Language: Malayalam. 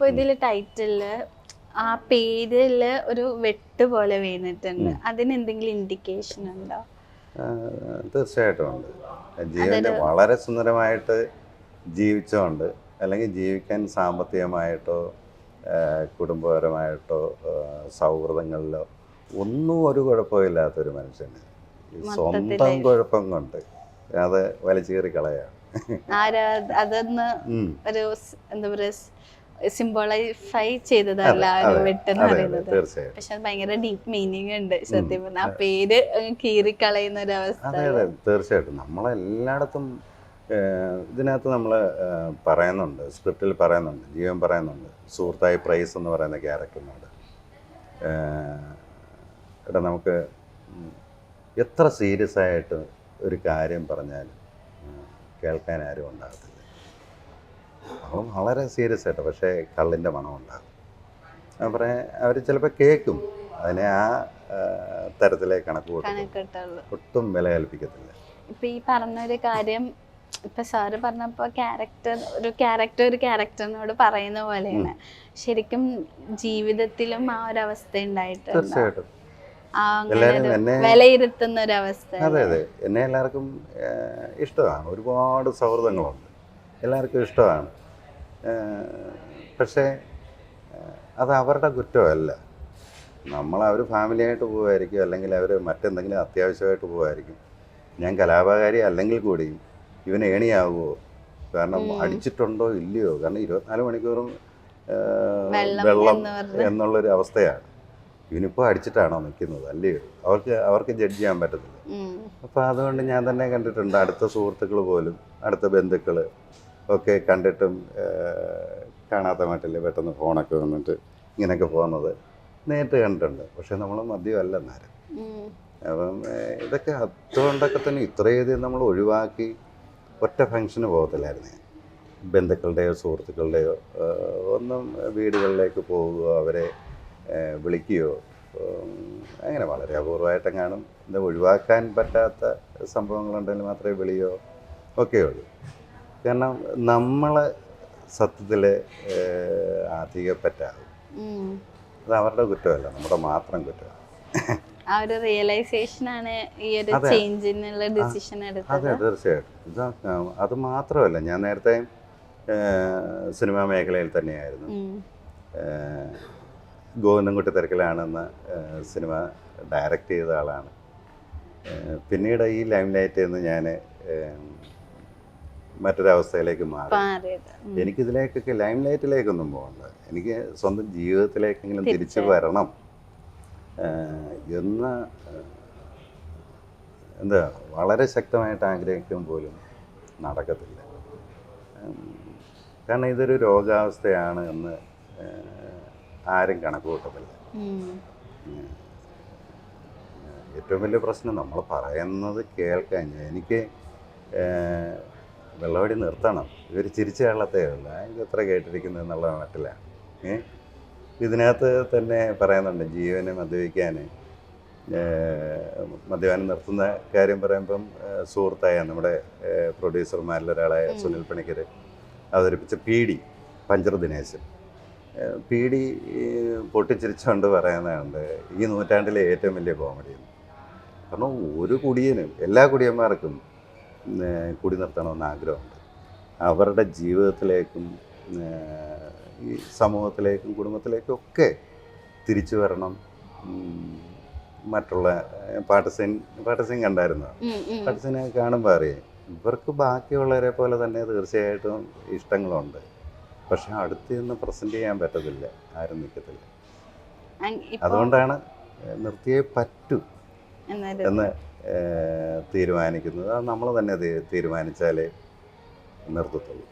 ഇപ്പൊ ഇതില് ടൈറ്റില് ആ പേരില് ഒരു വെട്ട് പോലെ വീണിട്ടുണ്ട്. അതിന് എന്തെങ്കിലും ഇൻഡിക്കേഷൻ ഉണ്ടോ? തീർച്ചയായിട്ടും ഉണ്ട്. ജീവൻ്റെ വളരെ സുന്ദരമായിട്ട് ജീവിച്ചുകൊണ്ട്, അല്ലെങ്കിൽ ജീവിക്കാൻ സാമ്പത്തികമായിട്ടോ കുടുംബപരമായിട്ടോ സൗഹൃദങ്ങളിലോ ഒന്നും ഒരു കുഴപ്പമില്ലാത്തൊരു മനുഷ്യന് സ്വന്തം കുഴപ്പം കൊണ്ട് അത് വലിച്ചേറി കളയാണ്. അതൊന്ന് ഒരു എന്താ പറയുക, സിംബോളൈഫൈ ചെയ്തതല്ല വെട്ടെന്ന് പറയുന്നത്. പക്ഷെ അത് ഭയങ്കര ഡീപ്പ് മീനിങ് ഉണ്ട് സത്യം പറഞ്ഞാൽ. ആ പേര് കീറിക്കളയുന്ന ഒരു അവസ്ഥ. അതെ അതെ തീർച്ചയായിട്ടും. നമ്മളെല്ലായിടത്തും ഇതിനകത്ത് നമ്മൾ പറയുന്നുണ്ട്, സ്ക്രിപ്റ്റിൽ പറയുന്നുണ്ട്, ജീവൻ പറയുന്നുണ്ട്, സുഹൃത്തായി പ്രൈസ് എന്ന് പറയുന്ന ക്യാരക്ടറിനോട് എടാ നമുക്ക് എത്ര സീരിയസ് ആയിട്ട് ഒരു കാര്യം പറഞ്ഞാലും കേൾക്കാൻ ആരും ഉണ്ടാകത്തില്ല. അപ്പം വളരെ സീരിയസ് ആയിട്ട്, പക്ഷേ കള്ളിൻ്റെ മണം ഉണ്ടാകും. അവർ ചിലപ്പോൾ കേൾക്കും, അതിനെ ആ തരത്തിലേക്ക് കണക്ക് കൂട്ടും, ഒട്ടും വില കൽപ്പിക്കത്തില്ല. ഇപ്പം ഈ പറഞ്ഞൊരു കാര്യം ഇപ്പം സാറ് പറഞ്ഞപ്പോൾ ഒരു ക്യാരക്ടറിനോട് പറയുന്ന പോലെയാണ്. ശരിക്കും ജീവിതത്തിലും ആ ഒരു അവസ്ഥ ഉണ്ടായിട്ടുണ്ട്. തീർച്ചയായിട്ടും വിലയിരുത്തുന്ന ഒരു അവസ്ഥ. അതെ അതെ, എന്നെ എല്ലാവർക്കും ഇഷ്ടമാണ്. ഒരുപാട് സൗഹൃദങ്ങളുണ്ട്, എല്ലാവർക്കും ഇഷ്ടമാണ്. പക്ഷേ അത് അവരുടെ കുറ്റമല്ല. അവർ ഫാമിലിയായിട്ട് പോകുമായിരിക്കും, അല്ലെങ്കിൽ അവർ മറ്റെന്തെങ്കിലും അത്യാവശ്യമായിട്ട് പോകുമായിരിക്കും. ഞാൻ കലാപകാരി അല്ലെങ്കിൽ കൂടിയും ഇവന് ഏണിയാവുമോ, കാരണം അടിച്ചിട്ടുണ്ടോ ഇല്ലയോ, കാരണം 24 മണിക്കൂറും വെള്ളം എന്നുള്ളൊരു അവസ്ഥയാണ്. ഇവനിപ്പോൾ അടിച്ചിട്ടാണോ നിൽക്കുന്നത് അല്ലയോ, അവർക്ക് ജഡ്ജ് ചെയ്യാൻ പറ്റത്തില്ല. അപ്പോൾ അതുകൊണ്ട് ഞാൻ തന്നെ കണ്ടിട്ടുണ്ട്, അടുത്ത സുഹൃത്തുക്കൾ പോലും, അടുത്ത ബന്ധുക്കൾ ഒക്കെ കണ്ടിട്ടും കാണാത്ത മട്ടില്ല പെട്ടെന്ന് ഫോണൊക്കെ വന്നിട്ട് ഇങ്ങനെയൊക്കെ പോകുന്നത് നേരിട്ട് കണ്ടിട്ടുണ്ട്. പക്ഷെ നമ്മൾ മദ്യമല്ല നേരം. അപ്പം ഇതൊക്കെ അതുകൊണ്ടൊക്കെ തന്നെ ഇത്രയധികം നമ്മൾ ഒഴിവാക്കി ഒറ്റ ഫംഗ്ഷന് പോകത്തില്ലായിരുന്നു. ബന്ധുക്കളുടെയോ സുഹൃത്തുക്കളുടെയോ ഒന്നും വീടുകളിലേക്ക് പോവുകയോ അവരെ വിളിക്കുകയോ അങ്ങനെ വളരെ അപൂർവമായിട്ടെങ്ങാനും ഇത് ഒഴിവാക്കാൻ പറ്റാത്ത സംഭവങ്ങളുണ്ടെങ്കിൽ മാത്രമേ വിളിയോ ഒക്കെ ഉള്ളൂ. കാരണം നമ്മൾ സത്യത്തിൽ അധികപ്പറ്റാകും. അത് അവരുടെ കുറ്റമല്ല, നമ്മുടെ മാത്രം കുറ്റമാണ്. ആ ഒരു റിയലൈസേഷനാണ് ഈ ഒരു ചേഞ്ചിനുള്ള ഡിസിഷൻ എടുത്തത്. അതെ തീർച്ചയായിട്ടും. അത് മാത്രമല്ല, ഞാൻ നേരത്തെ സിനിമാ മേഖലയിൽ തന്നെയായിരുന്നു. ഗോവിന്ദൻകുട്ടി തിരക്കിലാണെന്ന സിനിമ ഡയറക്റ്റ് ചെയ്ത ആളാണ്. പിന്നീട് ഈ ലൈം ലൈറ്റിൽ നിന്ന് ഞാൻ മറ്റൊരവസ്ഥയിലേക്ക് മാറി. എനിക്കിതിലേക്കൊക്കെ ലൈം ലൈറ്റിലേക്കൊന്നും പോകണ്ട, എനിക്ക് സ്വന്തം ജീവിതത്തിലേക്കെങ്കിലും തിരിച്ചു വരണം എന്ന് എന്താ വളരെ ശക്തമായിട്ട് ആഗ്രഹിക്കും പോലും നടക്കത്തില്ല. കാരണം ഇതൊരു രോഗാവസ്ഥയാണ് എന്ന് ആരും കണക്ക് കൂട്ടത്തില്ല. ഏറ്റവും വലിയ പ്രശ്നം നമ്മൾ പറയുന്നത് കേൾക്കാൻ. എനിക്ക് വെള്ളവടി നിർത്തണം, ഇവർ ചിരിച്ചു കേളത്തേ ഉള്ളൂ, ഇത് എത്ര കേട്ടിരിക്കുന്നത് എന്നുള്ള മട്ടിലാണ്. ഇതിനകത്ത് തന്നെ പറയുന്നുണ്ട്, ജീവന് മദ്യപിക്കാൻ മദ്യപാനം നിർത്തുന്ന കാര്യം പറയുമ്പം സുഹൃത്തായ നമ്മുടെ പ്രൊഡ്യൂസർമാരിലൊരാളായ സുനിൽ പണിക്കർ അവതരിപ്പിച്ച പീഡി പഞ്ചർ ദിനേശൻ പീഡി പൊട്ടിച്ചിരിച്ചുകൊണ്ട് പറയുന്നുണ്ട്, ഈ നൂറ്റാണ്ടിലെ ഏറ്റവും വലിയ കോമഡിയെന്ന്. കാരണം ഒരു കുടിയനും, എല്ലാ കുടിയന്മാർക്കും കുടി നിർത്തണമെന്ന് ആഗ്രഹമുണ്ട്. അവരുടെ ജീവിതത്തിലേക്കും ഈ സമൂഹത്തിലേക്കും കുടുംബത്തിലേക്കും ഒക്കെ തിരിച്ചു വരണം. മറ്റുള്ള പാട്ടസിൻ കണ്ടായിരുന്നു. പാട്ടസിനെ കാണുമ്പോൾ അറിയാം, ഇവർക്ക് ബാക്കിയുള്ളവരെ പോലെ തന്നെ തീർച്ചയായിട്ടും ഇഷ്ടങ്ങളുണ്ട്. പക്ഷെ അടുത്ത് നിന്ന് പ്രസൻറ്റ് ചെയ്യാൻ പറ്റത്തില്ല, ആരും നിൽക്കത്തില്ല. അതുകൊണ്ടാണ് നിർത്തിയേ പറ്റൂ എന്ന് തീരുമാനിക്കുന്നത്. അത് നമ്മൾ തന്നെ തീരുമാനിച്ചാലേ നിർത്തത്തുള്ളൂ.